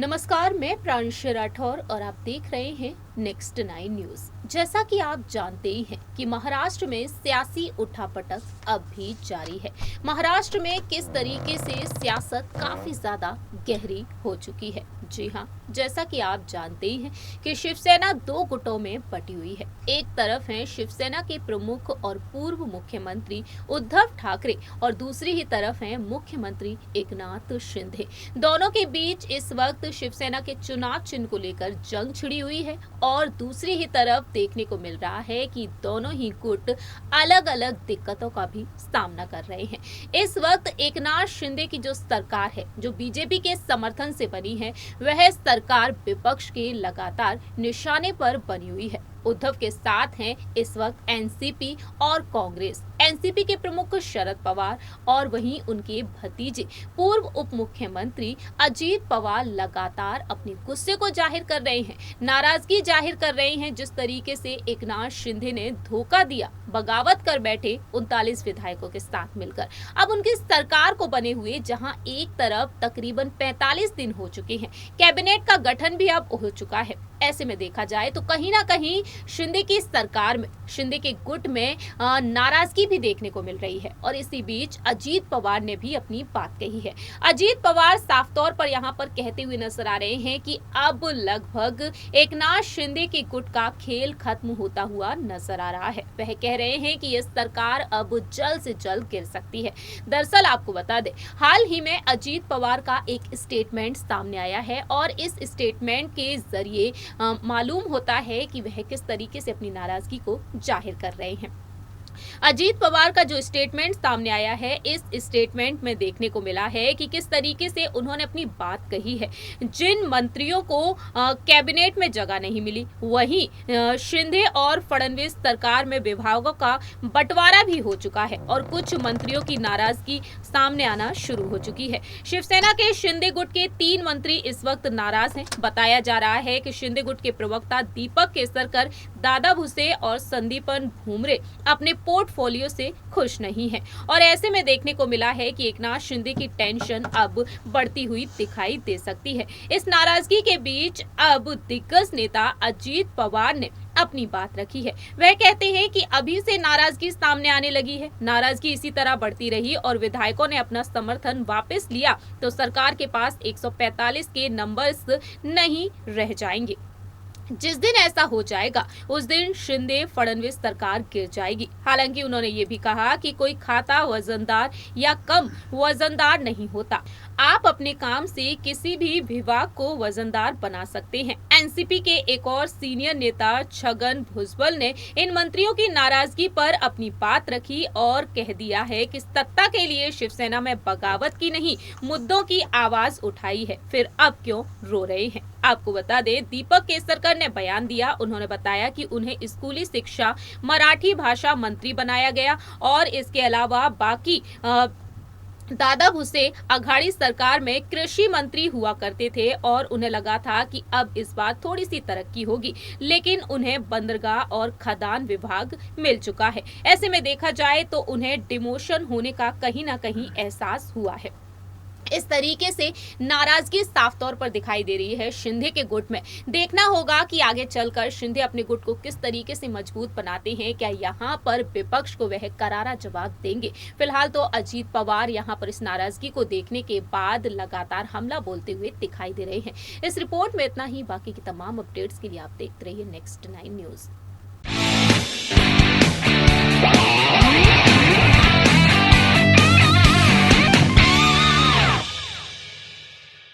नमस्कार, मैं प्रांशु राठौर और आप देख रहे हैं नेक्स्ट 9 न्यूज। जैसा कि आप जानते ही हैं कि महाराष्ट्र में सियासी उठापटक अब भी जारी है। महाराष्ट्र में किस तरीके से सियासत काफी ज्यादा गहरी हो चुकी है। जी हाँ, जैसा कि आप जानते ही हैं कि शिवसेना दो गुटों में बटी हुई है। एक तरफ है शिवसेना के प्रमुख और पूर्व मुख्यमंत्री उद्धव ठाकरे और दूसरी ही तरफ है मुख्यमंत्री एकनाथ शिंदे। दोनों के बीच इस वक्त शिवसेना के चुनाव चिन्ह को लेकर जंग छिड़ी हुई है और दूसरी ही तरफ देखने को मिल रहा है कि दोनों ही गुट अलग अलग दिक्कतों का भी सामना कर रहे हैं। इस वक्त एकनाथ शिंदे की जो सरकार है, जो बीजेपी के समर्थन से बनी है, वह सरकार विपक्ष के लगातार निशाने पर बनी हुई है। उद्धव के साथ हैं इस वक्त एनसीपी और कांग्रेस। एनसीपी के प्रमुख शरद पवार और वहीं उनके भतीजे पूर्व उप मुख्यमंत्री अजीत पवार लगातार अपने गुस्से को जाहिर कर रहे हैं, नाराजगी जाहिर कर रहे हैं। जिस तरीके से एकनाथ शिंदे ने धोखा दिया, बगावत कर बैठे 39 विधायकों के साथ मिलकर, अब उनकी सरकार को बने हुए जहां एक तरफ तकरीबन 45 दिन हो चुके हैं, कैबिनेट का गठन भी अब हो चुका है। ऐसे में देखा जाए तो कहीं ना कहीं शिंदे की सरकार में, शिंदे के गुट में नाराजगी भी देखने को मिल रही है। और इसी बीच अजीत पवार ने भी अपनी बात कही है। अजीत पवार साफ तौर पर यहाँ पर कहते हुए नजर आ रहे हैं कि अब लगभग एकनाथ शिंदे के गुट का खेल खत्म होता हुआ नजर आ रहा है। वह कह रहे हैं कि यह सरकार अब जल्द से जल्द गिर सकती है। दरअसल आपको बता दें, हाल ही में अजीत पवार का एक स्टेटमेंट सामने आया है और इस स्टेटमेंट के जरिए मालूम होता है कि वह किस तरीके से अपनी नाराजगी को जाहिर कर रहे हैं। अजीत पवार का जो स्टेटमेंट सामने आया है, इस स्टेटमेंट में देखने को मिला है कि किस तरीके से उन्होंने अपनी बात कही है। जिन मंत्रियों को कैबिनेट में जगह नहीं मिली, वहीं शिंदे और फडणवीस सरकार में विभागों का बंटवारा भी हो चुका है और कुछ मंत्रियों की नाराजगी सामने आना शुरू हो चुकी है। शिवसेना के शिंदे गुट के 3 मंत्री इस वक्त नाराज हैं। बताया जा रहा है कि शिंदे गुट के प्रवक्ता दीपक केसरकर, दादा भुसे और संदीपन भूमरे अपने पोर्टफोलियो से खुश नहीं है और ऐसे में देखने को मिला है कि एकनाथ शिंदे की टेंशन अब बढ़ती हुई दिखाई दे सकती है। इस नाराजगी के बीच अब दिग्गज नेता अजीत पवार ने अपनी बात रखी है। वह कहते हैं कि अभी से नाराजगी सामने आने लगी है। नाराजगी इसी तरह बढ़ती रही और विधायकों ने अपना समर्थन वापस लिया तो सरकार के पास 145 के नंबर्स नहीं रह जाएंगे। जिस दिन ऐसा हो जाएगा उस दिन शिंदे फडणवीस सरकार गिर जाएगी। हालांकि उन्होंने ये भी कहा कि कोई खाता वजनदार या कम वजनदार नहीं होता, आप अपने काम से किसी भी विभाग को वजनदार बना सकते हैं। एनसीपी के एक और सीनियर नेता छगन भुजबल ने इन मंत्रियों की नाराजगी पर अपनी बात रखी और कह दिया है कि सत्ता के लिए शिवसेना में बगावत की नहीं, मुद्दों की आवाज उठाई है, फिर अब क्यों रो रहे हैं। आपको बता दें, दीपक केसरकर ने बयान दिया। उन्होंने बताया कि उन्हें स्कूली शिक्षा मराठी भाषा मंत्री बनाया गया और इसके अलावा बाकी दादा भुसे अघाड़ी सरकार में कृषि मंत्री हुआ करते थे और उन्हें लगा था कि अब इस बार थोड़ी सी तरक्की होगी, लेकिन उन्हें बंदरगाह और खदान विभाग मिल चुका है। ऐसे में देखा जाए तो उन्हें डिमोशन होने का कहीं ना कहीं एहसास हुआ है। इस तरीके से नाराजगी साफ तौर पर दिखाई दे रही है शिंदे के गुट में। देखना होगा कि आगे चलकर शिंदे अपने गुट को किस तरीके से मजबूत बनाते हैं। क्या यहाँ पर विपक्ष को वह करारा जवाब देंगे। फिलहाल तो अजीत पवार यहाँ पर इस नाराजगी को देखने के बाद लगातार हमला बोलते हुए दिखाई दे रहे हैं। इस रिपोर्ट में इतना ही। बाकी की तमाम अपडेट्स के लिए आप देखते रहिए नेक्स्ट 9 न्यूज।